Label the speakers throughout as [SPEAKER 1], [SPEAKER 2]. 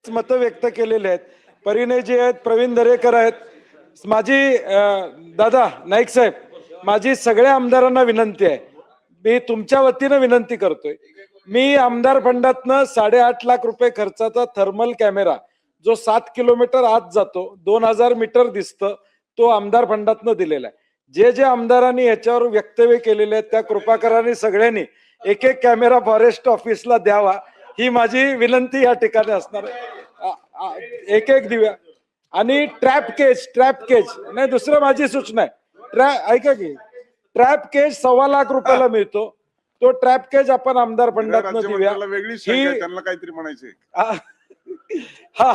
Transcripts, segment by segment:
[SPEAKER 1] मतं व्यक्त केलेले आहेत. परिणयजी आहेत, प्रवीण दरेकर आहेत, माझी दादा नाईक साहेब, माझी सगळ्या आमदारांना विनंती आहे, मी तुमच्या वतीनं विनंती करतोय, मी आमदार फंडातनं 8.5 लाख रुपये खर्चाचा थर्मल कॅमेरा जो 7 किलोमीटर आत जातो, 2000 मीटर दिसतं, तो आमदार फंडातनं दिलेला आहे. जे जे आमदारांनी याच्यावर वक्तव्य केलेले आहेत त्या कृपाकरांनी सगळ्यांनी एक एक कॅमेरा फॉरेस्ट ऑफिसला द्यावा, ही माझी विनंती या ठिकाणी असणार आहे. एक एक दिव्या आणि ट्रॅप केज नाही, दुसरं माझी सूचना आहे, ऐका की ट्रॅप केज 1.25 लाख रुपयाला मिळतो, तो ट्रॅप केज आपण आमदार फंडातनं देऊया.
[SPEAKER 2] त्यांना काहीतरी म्हणायचे.
[SPEAKER 1] हा,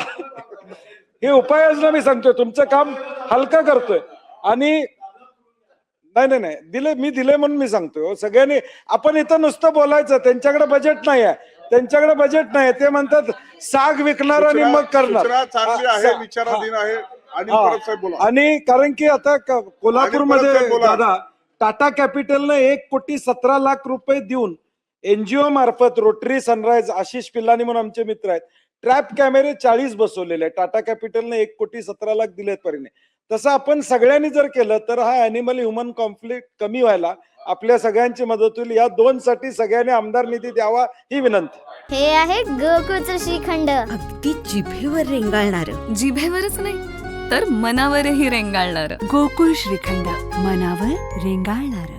[SPEAKER 1] ही उपाययोजना मी सांगतोय, तुमचं काम हलकं करतोय. आणि नाही दिले, मी दिले म्हणून मी सांगतोय. सगळ्यांनी आपण इथं नुसतं बोलायचं, त्यांच्याकडे बजेट नाही आहे, त्यांच्याकडे बजेट नाही, ते म्हणतात साग विकणार आणि मग करणार. आणि कारण की आता कोल्हापूरमध्ये दादा टाटा कॅपिटलनं 1,17,00,000 रुपये देऊन एनजीओ मार्फत रोटरी सनराइज आशिष पिल्लानी म्हणून आमचे मित्र आहेत, ट्रॅप कॅमेरे 40 बसवलेले आहेत. टाटा कॅपिटलनं 1,17,00,000 दिलेत परिणे. तसं आपण सगळ्यांनी जर केलं तर हा अॅनिमल ह्युमन कॉन्फ्लिक्ट कमी व्हायला आपल्या सगळ्यांची मदत होईल. या 2 साठी सगळ्यांनी आमदार निधी द्यावा ही विनंती.
[SPEAKER 3] हे आहे गोकुळचं श्रीखंड,
[SPEAKER 4] अगदी जिभेवर रेंगाळणार.
[SPEAKER 5] जिभेवरच नाही तर मनावरही रेंगाळणार.
[SPEAKER 4] गोकुळ श्रीखंड, मनावर रेंगाळणार.